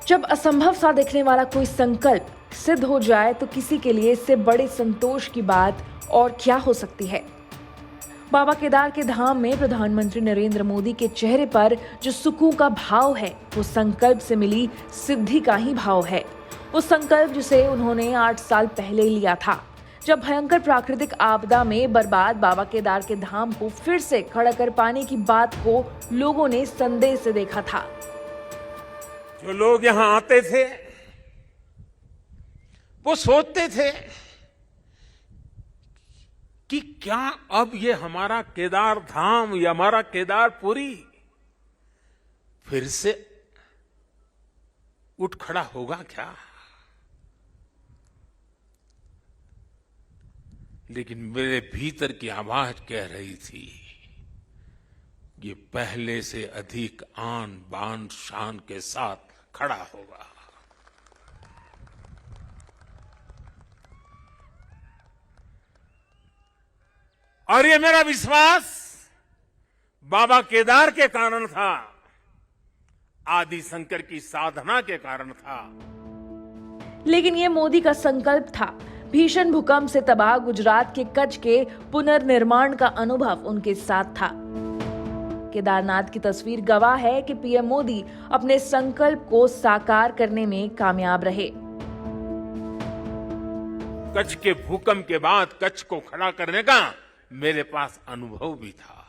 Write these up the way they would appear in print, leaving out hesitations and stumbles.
जब असंभव सा दिखने वाला कोई संकल्प सिद्ध हो जाए तो किसी के लिए इससे बड़े संतोष की बात और क्या हो सकती है। बाबा केदार के धाम में प्रधानमंत्री नरेंद्र मोदी के चेहरे पर जो सुकून का भाव है वो संकल्प से मिली सिद्धि का ही भाव है। वो संकल्प जिसे उन्होंने 8 साल पहले लिया था, जब भयंकर प्राकृतिक आपदा में बर्बाद बाबा केदार के धाम को फिर से खड़ा कर पाने की बात को लोगों ने संदेह से देखा था। जो लोग यहां आते थे वो सोचते थे कि क्या अब ये हमारा केदार धाम या हमारा केदारपुरी फिर से उठ खड़ा होगा क्या। लेकिन मेरे भीतर की आवाज कह रही थी ये पहले से अधिक आन बान शान के साथ खड़ा होगा। और ये मेरा विश्वास बाबा केदार के कारण था, आदि शंकर की साधना के कारण था। लेकिन ये मोदी का संकल्प था। भीषण भूकंप से तबाह गुजरात के कच्छ के पुनर्निर्माण का अनुभव उनके साथ था। केदारनाथ की तस्वीर गवाह है कि पीएम मोदी अपने संकल्प को साकार करने में कामयाब रहे। कच्छ के भूकंप के बाद कच्छ को खड़ा करने का मेरे पास अनुभव भी था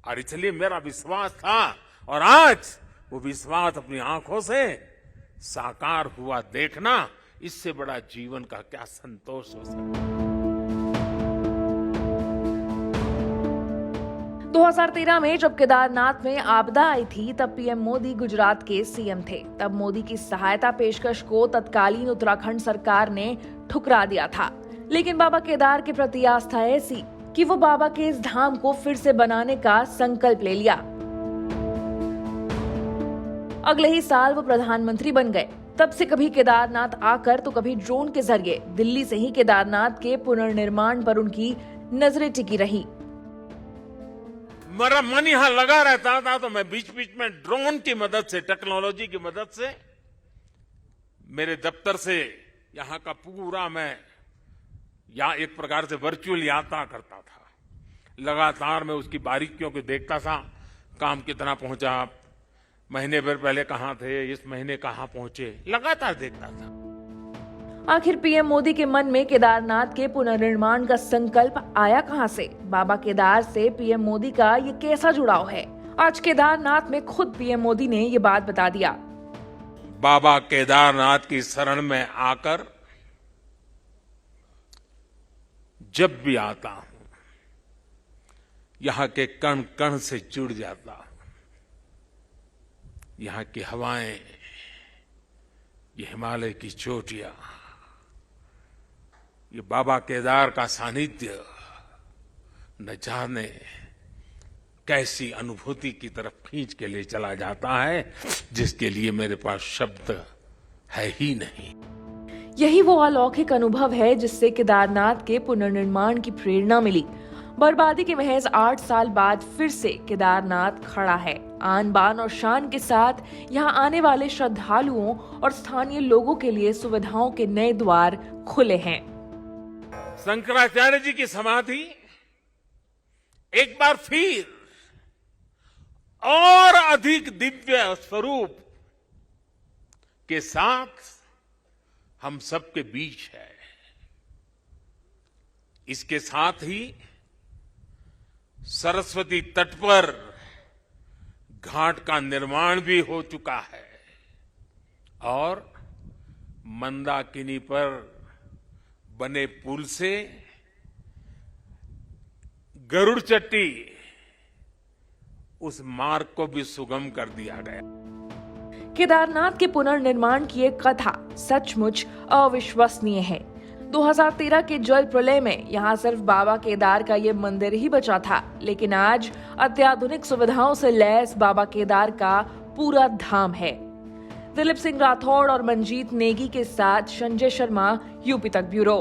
और इसलिए मेरा विश्वास था और आज वो विश्वास अपनी आंखों से साकार हुआ देखना, इससे बड़ा जीवन का क्या संतोष हो सकता है। 2013 में जब केदारनाथ में आपदा आई थी तब पीएम मोदी गुजरात के सीएम थे। तब मोदी की सहायता पेशकश को तत्कालीन उत्तराखंड सरकार ने ठुकरा दिया था। लेकिन बाबा केदार के प्रति आस्था ऐसी कि वो बाबा के इस धाम को फिर से बनाने का संकल्प ले लिया। अगले ही साल वो प्रधानमंत्री बन गए। तब से कभी केदारनाथ आकर तो कभी ड्रोन के जरिए दिल्ली से ही केदारनाथ के पुनर्निर्माण पर उनकी नजरें टिकी रही। मेरा मन यहां लगा रहता था तो मैं बीच बीच में ड्रोन की मदद से, टेक्नोलॉजी की मदद से मेरे दफ्तर से यहां का पूरा मैं या एक प्रकार से वर्चुअल यात्रा करता था। लगातार मैं उसकी बारीकियों को देखता था, काम कितना पहुंचा, महीने भर पहले कहां थे, इस महीने कहां पहुंचे, लगातार देखता था। आखिर पीएम मोदी के मन में केदारनाथ के पुनर्निर्माण का संकल्प आया कहां से? बाबा केदार से पीएम मोदी का ये कैसा जुड़ाव है? आज केदारनाथ में खुद पीएम मोदी ने ये बात बता दिया। बाबा केदारनाथ की शरण में आकर जब भी आता हूं यहां के कण कण से जुड़ जाता हूं। यहां की हवाएं, ये हिमालय की चोटियां, ये बाबा केदार का सानिध्य न जाने कैसी अनुभूति की तरफ खींच के ले चला जाता है जिसके लिए मेरे पास शब्द है ही नहीं। यही वो अलौकिक अनुभव है जिससे केदारनाथ के पुनर्निर्माण की प्रेरणा मिली। बर्बादी के महज 8 साल बाद फिर से केदारनाथ खड़ा है। आन बान और शान के साथ यहाँ आने वाले श्रद्धालुओं और स्थानीय लोगों के लिए सुविधाओं के नए द्वार खुले हैं। शंकराचार्य जी की समाधि एक बार फिर और अधिक दिव्य स्वरूप के साथ हम सबके बीच है। इसके साथ ही सरस्वती तट पर घाट का निर्माण भी हो चुका है और मंदाकिनी पर बने पुल से गरुड़ चट्टी उस मार्ग को भी सुगम कर दिया गया। केदारनाथ के पुनर्निर्माण की एक कथा सचमुच अविश्वसनीय है। 2013 के जल प्रलय में यहाँ सिर्फ बाबा केदार का ये मंदिर ही बचा था, लेकिन आज अत्याधुनिक सुविधाओं से लैस बाबा केदार का पूरा धाम है। दिलीप सिंह राठौड़ और मंजीत नेगी के साथ संजय शर्मा, यूपी तक ब्यूरो।